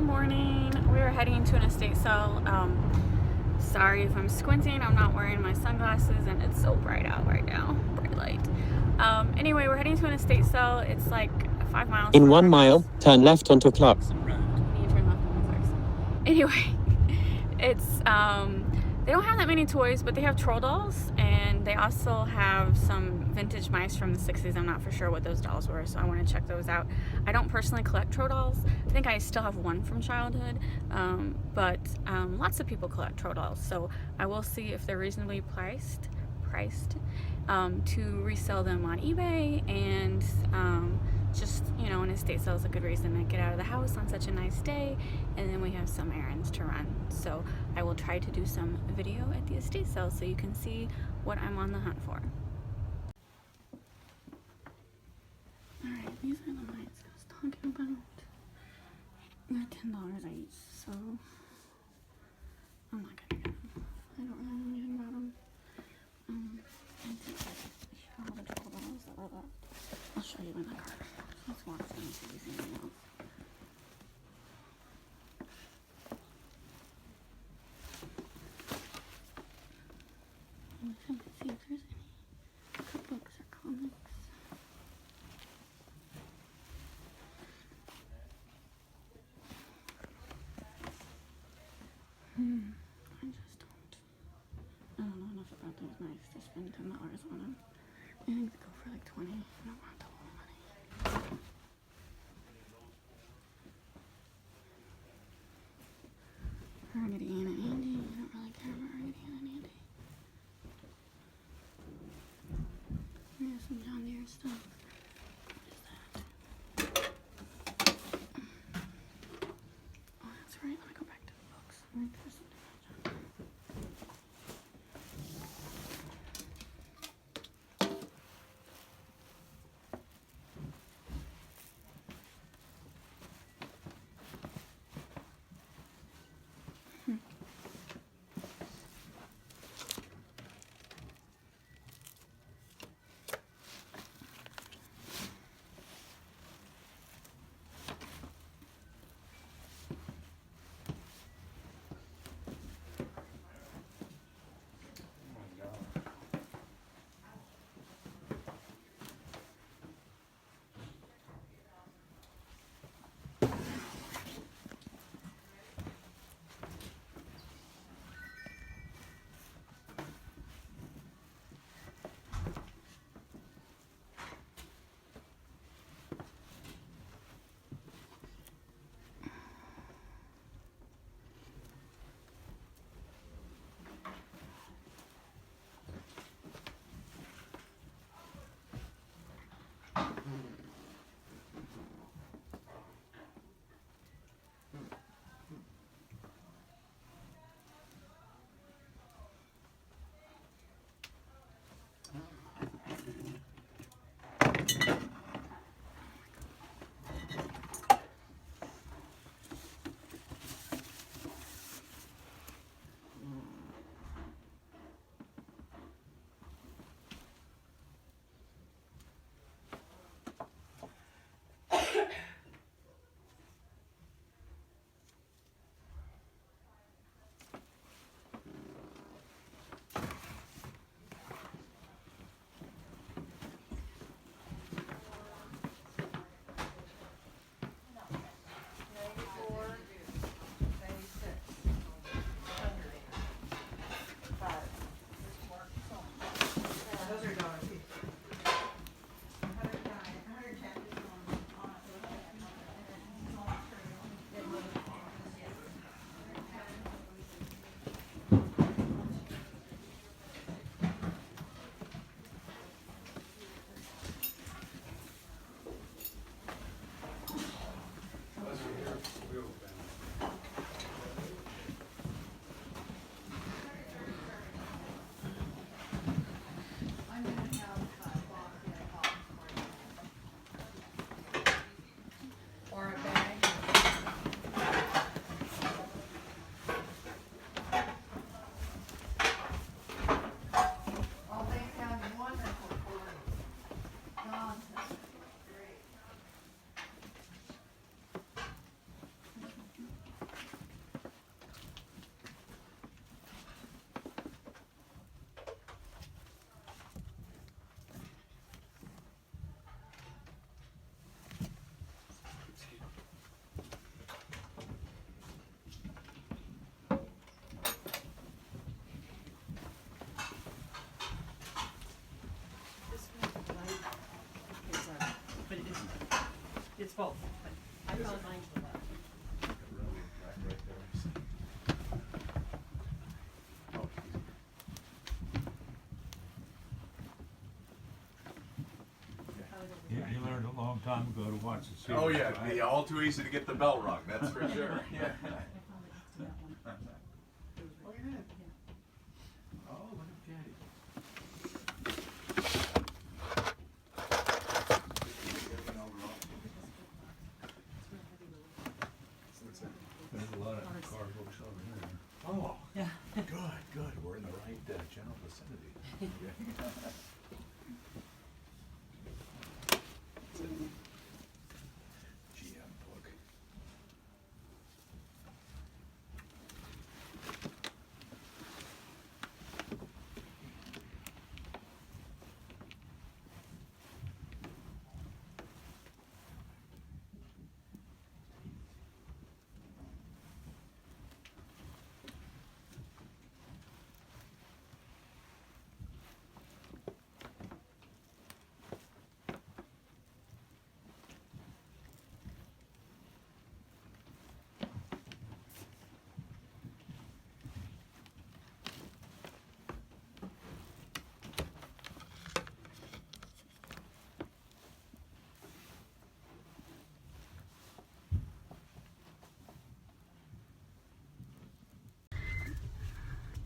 Good morning. We are heading to an estate sale. Sorry if I'm squinting. I'm not wearing my sunglasses and it's so bright out right now. Bright light. Anyway, we're heading to an estate sale. It's like 5 miles. In 1 mile, turn left onto Clarkson Road. You turn left on the Clarkson. Anyway, it's they don't have that many toys, but they have troll dolls, and they also have some vintage mice from the 60s. I'm not for sure what those dolls were, so I want to check those out. I don't personally collect troll dolls. I think I still have one from childhood, but lots of people collect troll dolls, so I will see if they're reasonably priced to resell them on eBay, and just, you know, an estate sale is a good reason to get out of the house on such a nice day, and then we have some errands to run. So I will try to do some video at the estate sale so you can see what I'm on the hunt for. Alright, these are the mites I was talking about. They're $10 each, so I'm not gonna get them. I don't know anything about them. All the troll dolls that are left. I'll show you in the car. Let's walk through and see if there's anything else. I'm trying to see if there's any cookbooks or comics. I don't know enough about those knives to spend $10 on them. I think they go for like 20. I don't want the whole money. Raggedy Ann and Andy. I don't really care about Raggedy Ann and Andy. Here's some John Deere stuff. What is that? Oh, that's right. Let me go back to the books. I think there's something about John Deere. It's both. I found mine to the left. You learned a long time ago to watch the series. Oh yeah, right? yeah, all too easy to get the bell rung, that's for sure. Yeah. Oh, you did? Oh, look at Katie. There's a lot of car books over there. Oh, Yeah. good, we're in the right general vicinity. GM book.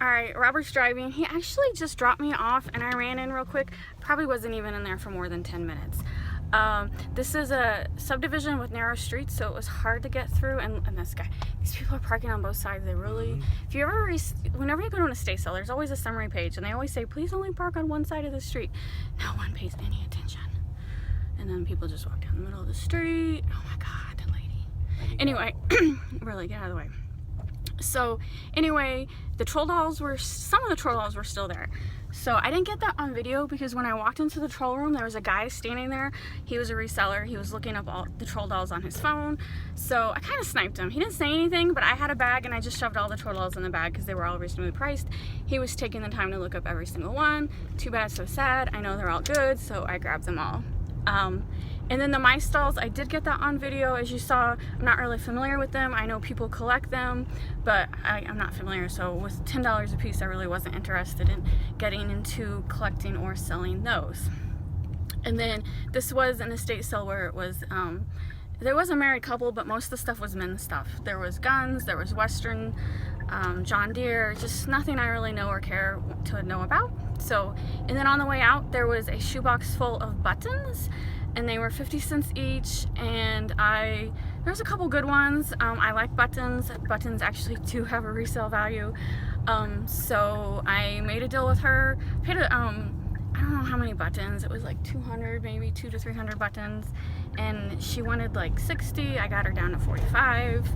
Alright, Robert's driving. He actually just dropped me off and I ran in real quick. Probably wasn't even in there for more than 10 minutes. This is a subdivision with narrow streets, so it was hard to get through. And this guy, these people are parking on both sides. They really, if you ever, whenever you go to an estate sale, there's always a summary page and they always say, please only park on one side of the street. No one pays any attention. And then people just walk down the middle of the street. Oh my God, lady. Anyway, really, get out of the way. So anyway, the troll dolls were, some of the troll dolls were still there. So I didn't get that on video because when I walked into the troll room, there was a guy standing there. He was a reseller. He was looking up all the troll dolls on his phone. So I kind of sniped him. He didn't say anything, but I had a bag and I just shoved all the troll dolls in the bag because they were all reasonably priced. He was taking the time to look up every single one. Too bad, so sad. I know they're all good, so I grabbed them all. And then the mice dolls, I did get that on video. As you saw, I'm not really familiar with them. I know people collect them, but I'm not familiar. So with $10 a piece, I really wasn't interested in getting into collecting or selling those. And then this was an estate sale where it was, there was a married couple, but most of the stuff was men's stuff. There was guns, there was Western, John Deere, just nothing I really know or care to know about. So, and then on the way out, there was a shoebox full of buttons, and they were 50 cents each, and there's a couple good ones. I like buttons. Buttons actually do have a resale value. So I made a deal with her, paid I don't know how many buttons, it was like 200, maybe 200 to 300 buttons, and she wanted like 60, I got her down to 45.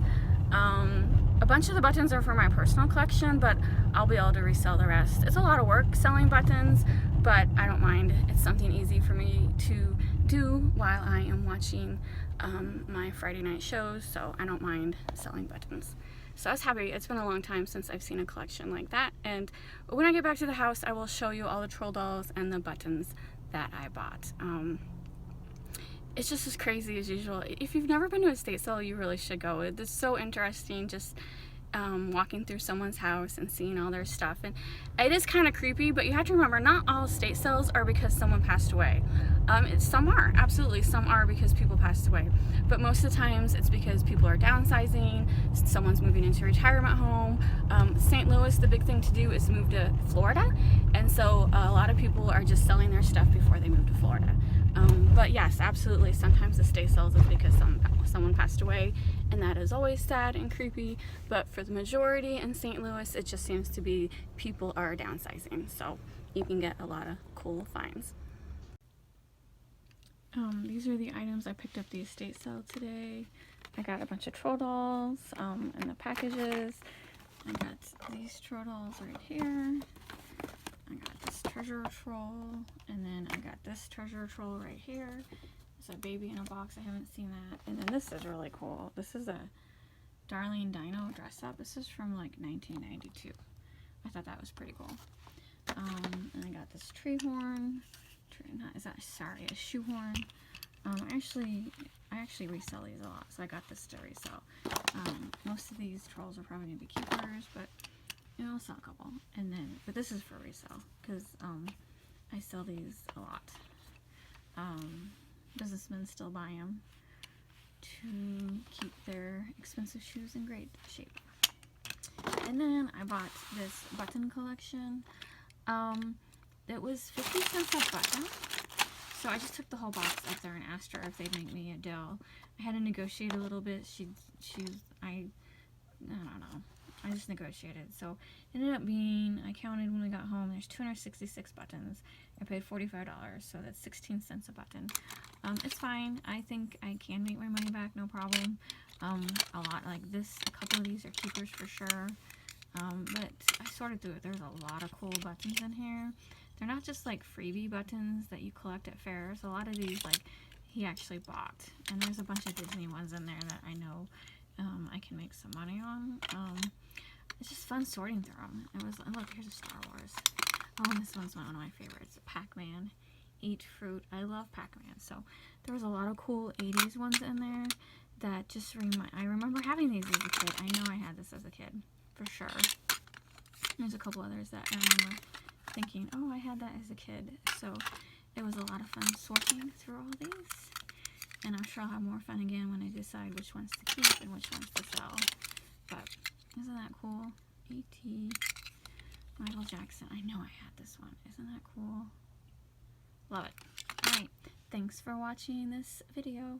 A bunch of the buttons are for my personal collection, but I'll be able to resell the rest. It's a lot of work selling buttons, but I don't mind. It's something easy for me to do while I am watching my Friday night shows, so I don't mind selling buttons. So I was happy. It's been a long time since I've seen a collection like that, and when I get back to the house, I will show you all the troll dolls and the buttons that I bought. It's just as crazy as usual. If you've never been to a estate sale, you really should go. It's so interesting just walking through someone's house and seeing all their stuff. And it is kind of creepy, but you have to remember, not all estate sales are because someone passed away. Some are, absolutely, some are because people passed away. But most of the times it's because people are downsizing, someone's moving into a retirement home. St. Louis, the big thing to do is move to Florida. And so a lot of people are just selling their stuff before they move to Florida. But yes, absolutely, sometimes estate sales is because someone passed away, and that is always sad and creepy. But for the majority in St. Louis, it just seems to be people are downsizing, so you can get a lot of cool finds. These are the items I picked up at the estate sale today. I got a bunch of troll dolls in the packages. I got these troll dolls right here. I got this treasure troll, and then I got this treasure troll right here. It's a baby in a box. I haven't seen that. And then this is really cool. This is a Darlene Dino dress up. This is from like 1992. I thought that was pretty cool. And I got this tree horn. Is that, sorry, a shoe horn. I actually resell these a lot, so I got this to resell. Most of these trolls are probably gonna be keepers, but you know, I'll sell a couple. And then, but this is for resale because I sell these a lot. Businessmen still buy them to keep their expensive shoes in great shape. And then I bought this button collection. It was 50 cents a button. So I just took the whole box up there and asked her if they'd make me a deal. I had to negotiate a little bit. I don't know. I just negotiated. So it ended up being, I counted when we got home, there's 266 buttons. I paid $45, so that's 16 cents a button. It's fine. I think I can make my money back, no problem. A lot like this, a couple of these are keepers for sure. But I sorted through it. There's a lot of cool buttons in here. They're not just like freebie buttons that you collect at fairs. A lot of these, like, he actually bought. And there's a bunch of Disney ones in there that I know I can make some money on. It's just fun sorting through them. It was, look, here's a Star Wars. Oh, this one's one of my favorites. Pac-Man. Eat fruit. I love Pac-Man. So there was a lot of cool 80s ones in there that just I remember having these as a kid. I know I had this as a kid, for sure. There's a couple others that I remember thinking, oh, I had that as a kid. So it was a lot of fun sorting through all these. And I'm sure I'll have more fun again when I decide which ones to keep and which ones to sell. But isn't that cool? E.T. Michael Jackson. I know I had this one. Isn't that cool? Love it. Alright. Thanks for watching this video.